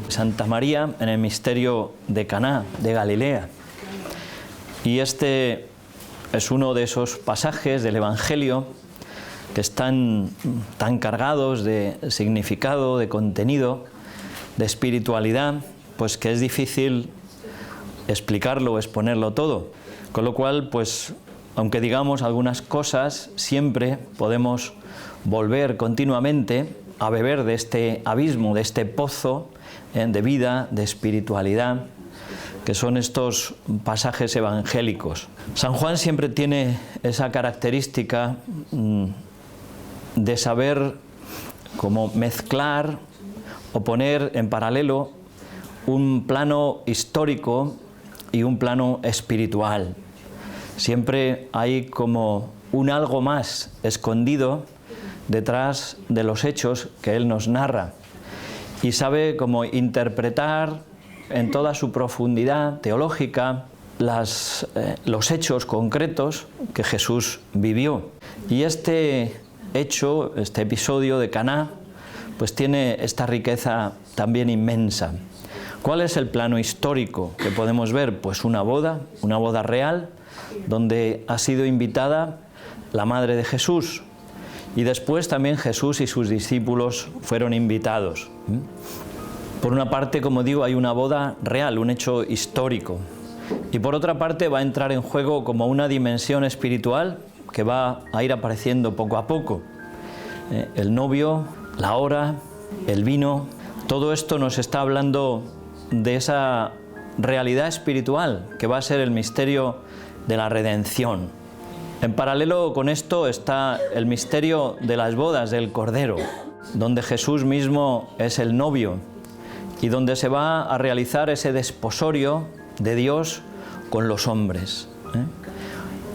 Santa María en el misterio de Caná de Galilea. Y este es uno de esos pasajes del Evangelio que están tan cargados de significado, de contenido, de espiritualidad, pues que es difícil explicarlo o exponerlo todo. Con lo cual, pues, aunque digamos algunas cosas, siempre podemos volver continuamente a beber de este abismo, de este pozo de vida, de espiritualidad, que son estos pasajes evangélicos. San Juan siempre tiene esa característica de saber cómo mezclar o poner en paralelo un plano histórico y un plano espiritual. Siempre hay como un algo más escondido detrás de los hechos que él nos narra y sabe cómo interpretar en toda su profundidad teológica los hechos concretos que Jesús vivió. Y este hecho, este episodio de Caná, pues tiene esta riqueza también inmensa. ¿Cuál es el plano histórico que podemos ver? Pues una boda real, donde ha sido invitada la madre de Jesús. Y después también Jesús y sus discípulos fueron invitados. Por una parte, como digo, hay una boda real, un hecho histórico. Y por otra parte va a entrar en juego como una dimensión espiritual que va a ir apareciendo poco a poco. El novio, la hora, el vino, todo esto nos está hablando de esa realidad espiritual que va a ser el misterio de la redención. En paralelo con esto está el misterio de las bodas del Cordero, donde Jesús mismo es el novio y donde se va a realizar ese desposorio de Dios con los hombres.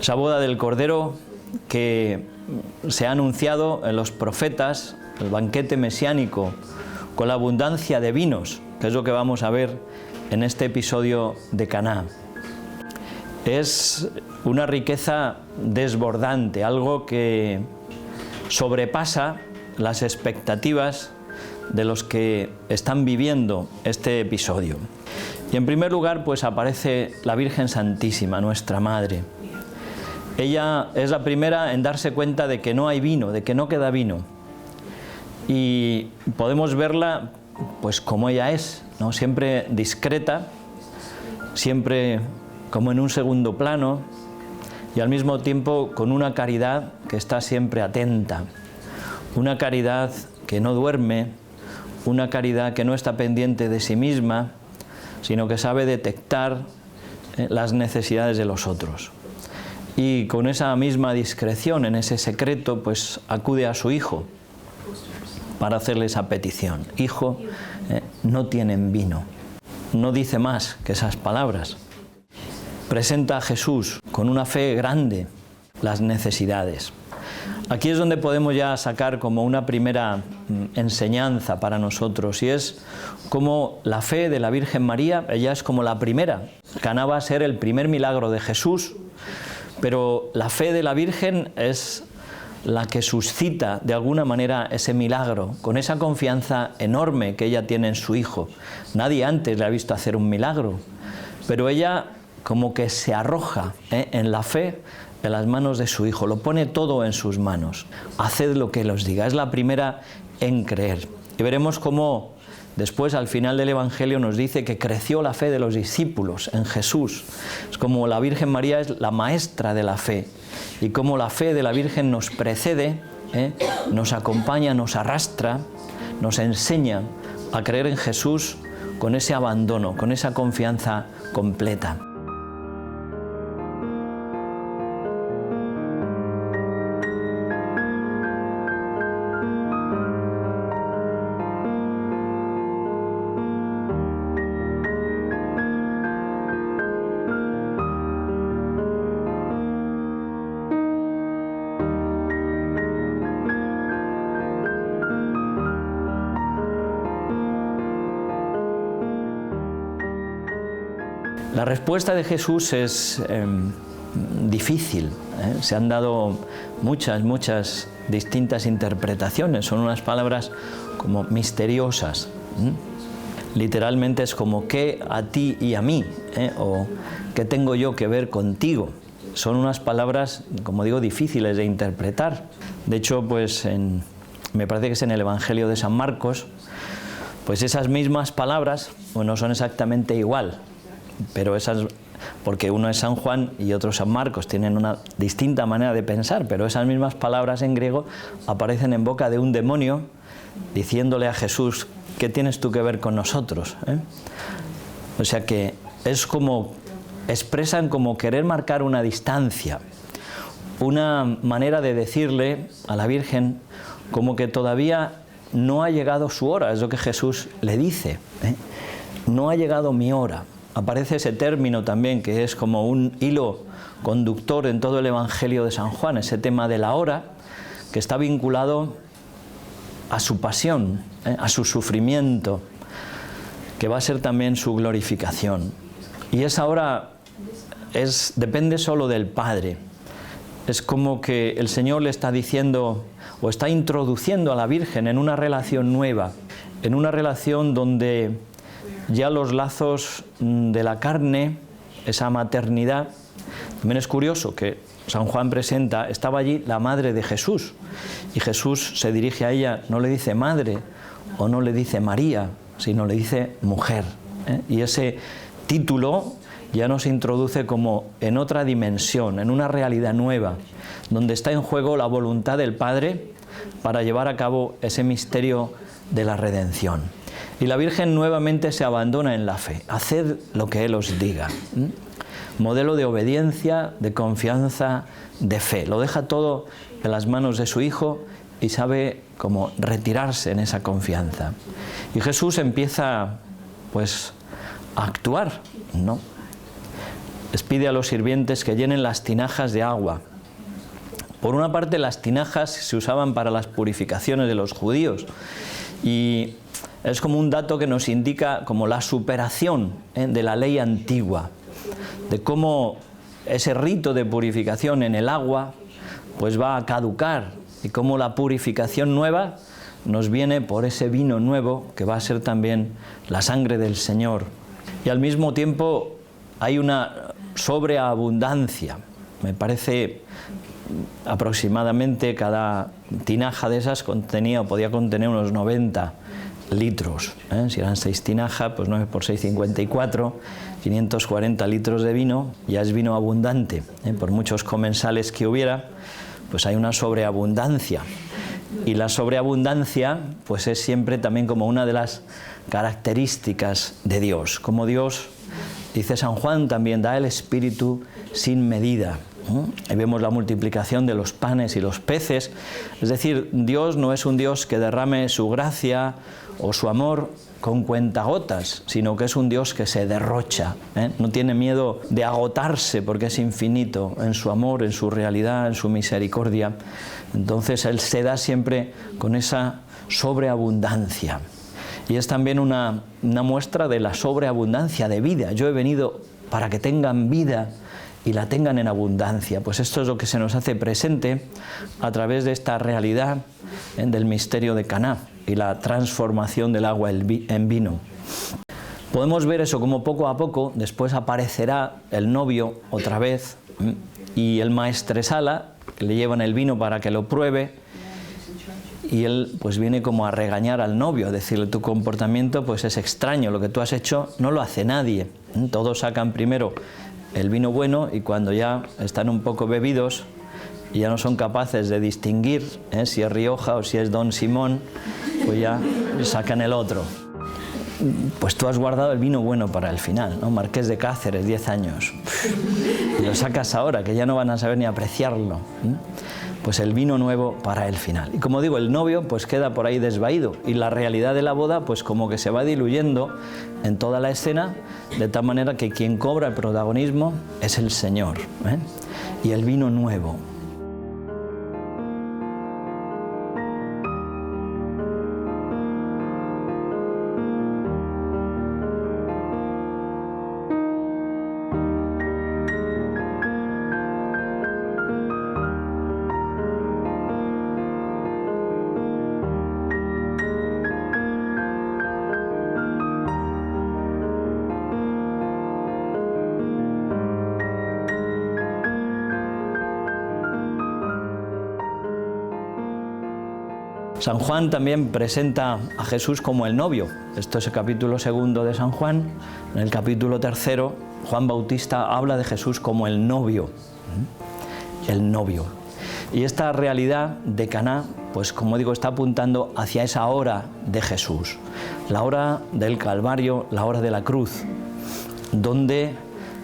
Esa boda del Cordero que se ha anunciado en los profetas, el banquete mesiánico, con la abundancia de vinos, que es lo que vamos a ver en este episodio de Caná. Es una riqueza desbordante, algo que sobrepasa las expectativas de los que están viviendo este episodio. Y en primer lugar, pues aparece la Virgen Santísima, nuestra Madre. Ella es la primera en darse cuenta de que no hay vino, de que no queda vino. Y podemos verla pues como ella es, ¿no? Siempre discreta, siempre como en un segundo plano y al mismo tiempo con una caridad que está siempre atenta, una caridad que no duerme, una caridad que no está pendiente de sí misma, sino que sabe detectar las necesidades de los otros. Y con esa misma discreción, en ese secreto, pues acude a su hijo para hacerle esa petición. Hijo, no tienen vino. No dice más que esas palabras. Presenta a Jesús con una fe grande las necesidades. Aquí es donde podemos ya sacar como una primera enseñanza para nosotros, y es como la fe de la Virgen María, ella es como la primera. Caná va a ser el primer milagro de Jesús, pero la fe de la Virgen es la que suscita de alguna manera ese milagro, con esa confianza enorme que ella tiene en su Hijo. Nadie antes le ha visto hacer un milagro, pero ella como que se arroja en la fe en las manos de su Hijo, lo pone todo en sus manos. Haced lo que Él os diga, es la primera en creer. Y veremos cómo después, al final del Evangelio, nos dice que creció la fe de los discípulos en Jesús. Es como la Virgen María es la maestra de la fe, y como la fe de la Virgen nos precede, nos acompaña, nos arrastra, nos enseña a creer en Jesús con ese abandono, con esa confianza completa. La respuesta de Jesús es difícil, ¿eh? Se han dado muchas distintas interpretaciones, son unas palabras como misteriosas. Literalmente es como ¿qué a ti y a mí? O ¿qué tengo yo que ver contigo? Son unas palabras, como digo, difíciles de interpretar. De hecho, pues me parece que es en el Evangelio de San Marcos, pues esas mismas palabras, bueno, son exactamente igual, pero porque uno es San Juan y otro San Marcos, tienen una distinta manera de pensar, pero esas mismas palabras en griego aparecen en boca de un demonio diciéndole a Jesús, ¿qué tienes tú que ver con nosotros? O sea que es como, expresan como querer marcar una distancia, una manera de decirle a la Virgen como que todavía no ha llegado su hora, es lo que Jesús le dice, no ha llegado mi hora. Aparece ese término también que es como un hilo conductor en todo el Evangelio de San Juan, ese tema de la hora, que está vinculado a su pasión, a su sufrimiento, que va a ser también su glorificación. Y esa hora depende solo del Padre. Es como que el Señor le está diciendo o está introduciendo a la Virgen en una relación nueva, en una relación donde ya los lazos de la carne, esa maternidad. También es curioso que San Juan presenta, estaba allí la madre de Jesús, y Jesús se dirige a ella, no le dice madre o no le dice María, sino le dice mujer. Y ese título ya nos introduce como en otra dimensión, en una realidad nueva, donde está en juego la voluntad del Padre para llevar a cabo ese misterio de la redención. Y la Virgen nuevamente se abandona en la fe. Haced lo que Él os diga. Modelo de obediencia, de confianza, de fe. Lo deja todo en las manos de su Hijo y sabe cómo retirarse en esa confianza. Y Jesús empieza, pues, a actuar, ¿no? Les pide a los sirvientes que llenen las tinajas de agua. Por una parte, las tinajas se usaban para las purificaciones de los judíos y es como un dato que nos indica como la superación de la ley antigua, de cómo ese rito de purificación en el agua pues va a caducar y cómo la purificación nueva nos viene por ese vino nuevo que va a ser también la sangre del Señor. Y al mismo tiempo hay una sobreabundancia. Me parece aproximadamente cada tinaja de esas podía contener unos 90 litros. Si eran 6 tinajas, pues 9 por 6, 54, 540 litros de vino, ya es vino abundante. Por muchos comensales que hubiera, pues hay una sobreabundancia. Y la sobreabundancia pues es siempre también como una de las características de Dios. Como Dios, dice San Juan, también da el Espíritu sin medida. Ahí vemos la multiplicación de los panes y los peces. Es decir, Dios no es un Dios que derrame su gracia o su amor con cuentagotas, sino que es un Dios que se derrocha. No tiene miedo de agotarse porque es infinito en su amor, en su realidad, en su misericordia. Entonces Él se da siempre con esa sobreabundancia. Y es también una muestra de la sobreabundancia de vida. Yo he venido para que tengan vida y la tengan en abundancia. Pues esto es lo que se nos hace presente a través de esta realidad del misterio de Caná y la transformación del agua en vino. Podemos ver eso como poco a poco, después aparecerá el novio otra vez y el maestresala, que le llevan el vino para que lo pruebe, y él pues viene como a regañar al novio, a decirle tu comportamiento pues es extraño, lo que tú has hecho no lo hace nadie. Todos sacan primero el vino bueno y cuando ya están un poco bebidos y ya no son capaces de distinguir si es Rioja o si es Don Simón, pues ya sacan el otro. Pues tú has guardado el vino bueno para el final, ¿no? Marqués de Cáceres, 10 años. Y lo sacas ahora, que ya no van a saber ni apreciarlo. Pues el vino nuevo para el final. Y como digo, el novio pues queda por ahí desvaído y la realidad de la boda pues como que se va diluyendo en toda la escena, de tal manera que quien cobra el protagonismo es el Señor, y el vino nuevo. San Juan también presenta a Jesús como el novio. Esto es el capítulo 2 de San Juan. En el capítulo 3, Juan Bautista habla de Jesús como el novio. El novio. Y esta realidad de Caná, pues como digo, está apuntando hacia esa hora de Jesús. La hora del Calvario, la hora de la cruz, donde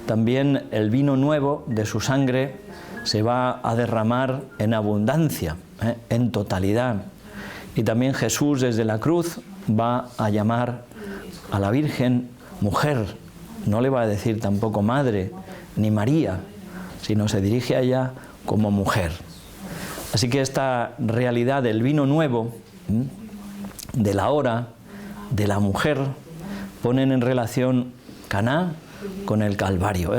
también el vino nuevo de su sangre se va a derramar en abundancia, en totalidad. Y también Jesús desde la cruz va a llamar a la Virgen mujer. No le va a decir tampoco madre ni María, sino se dirige a ella como mujer. Así que esta realidad del vino nuevo, de la hora, de la mujer, ponen en relación Caná con el Calvario.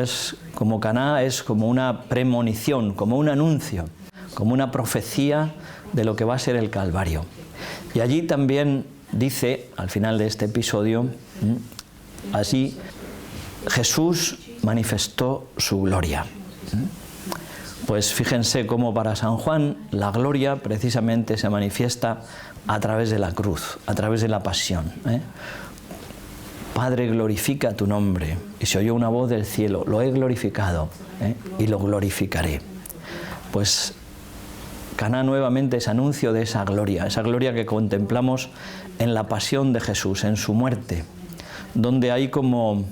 Caná es como una premonición, como un anuncio, como una profecía de lo que va a ser el Calvario. Y allí también dice, al final de este episodio, así, Jesús manifestó su gloria. Pues fíjense cómo para San Juan la gloria precisamente se manifiesta a través de la cruz, a través de la pasión. Padre, glorifica tu nombre. Y se oyó una voz del cielo, lo he glorificado y lo glorificaré. Pues Caná nuevamente es anuncio de esa gloria que contemplamos en la pasión de Jesús, en su muerte, donde hay como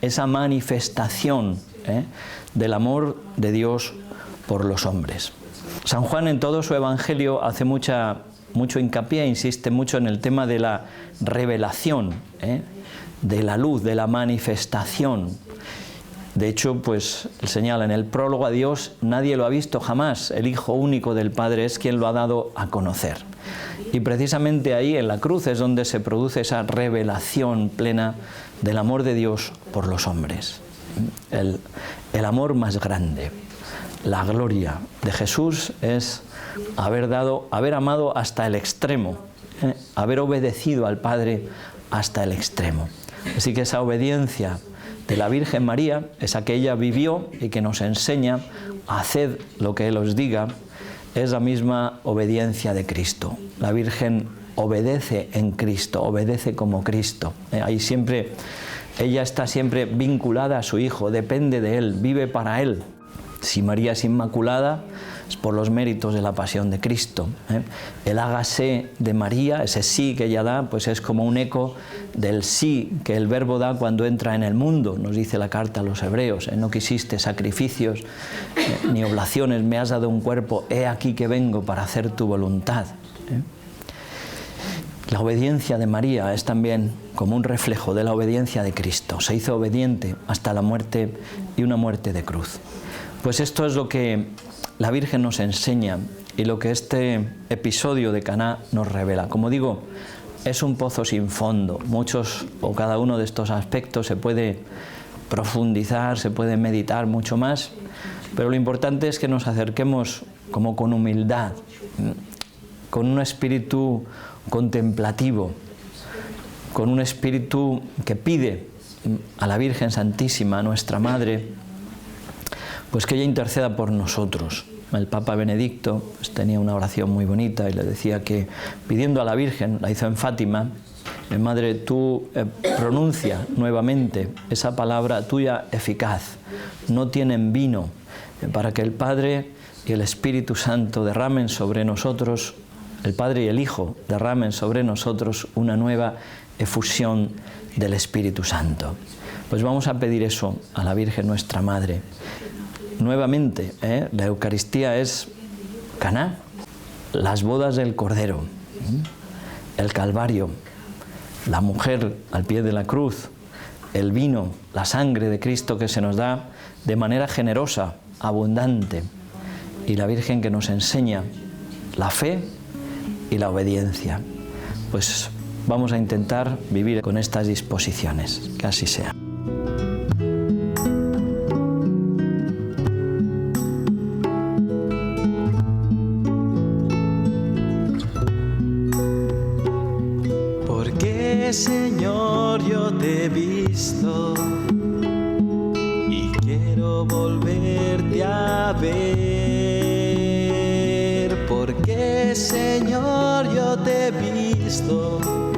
esa manifestación del amor de Dios por los hombres. San Juan en todo su evangelio hace mucho hincapié, insiste mucho en el tema de la revelación, de la luz, de la manifestación. De hecho, pues él señala en el prólogo a Dios, nadie lo ha visto jamás, el Hijo único del Padre es quien lo ha dado a conocer. Y precisamente ahí en la cruz es donde se produce esa revelación plena del amor de Dios por los hombres. El amor más grande, la gloria de Jesús es haber amado hasta el extremo, haber obedecido al Padre hasta el extremo. Así que esa obediencia de la Virgen María es la que ella vivió y que nos enseña a hacer lo que Él os diga, es la misma obediencia de Cristo. La Virgen obedece en Cristo, obedece como Cristo. Ahí siempre, ella está siempre vinculada a su Hijo, depende de Él, vive para Él. Si María es inmaculada, es por los méritos de la pasión de Cristo. El hágase de María, ese sí que ella da, pues es como un eco del sí que el Verbo da cuando entra en el mundo, nos dice la carta a los Hebreos. No quisiste sacrificios ni oblaciones, me has dado un cuerpo, he aquí que vengo para hacer tu voluntad. La obediencia de María es también como un reflejo de la obediencia de Cristo. Se hizo obediente hasta la muerte y una muerte de cruz. Pues esto es lo que la Virgen nos enseña y lo que este episodio de Caná nos revela. Como digo, es un pozo sin fondo. Muchos o cada uno de estos aspectos se puede profundizar, se puede meditar mucho más, pero lo importante es que nos acerquemos como con humildad, con un espíritu contemplativo, con un espíritu que pide a la Virgen Santísima, a nuestra Madre, pues que ella interceda por nosotros. El Papa Benedicto pues, tenía una oración muy bonita y le decía que pidiendo a la Virgen, la hizo en Fátima, Madre, tú pronuncia nuevamente esa palabra tuya eficaz, no tienen vino, para que el Padre y el Espíritu Santo derramen sobre nosotros, el Padre y el Hijo derramen sobre nosotros una nueva efusión del Espíritu Santo. Pues vamos a pedir eso a la Virgen nuestra Madre. Nuevamente, la Eucaristía es Caná, las bodas del Cordero, el Calvario, la mujer al pie de la cruz, el vino, la sangre de Cristo que se nos da de manera generosa, abundante, y la Virgen que nos enseña la fe y la obediencia. Pues vamos a intentar vivir con estas disposiciones, que así sea. Señor, yo te he visto y quiero volverte a ver. Porque, Señor, yo te he visto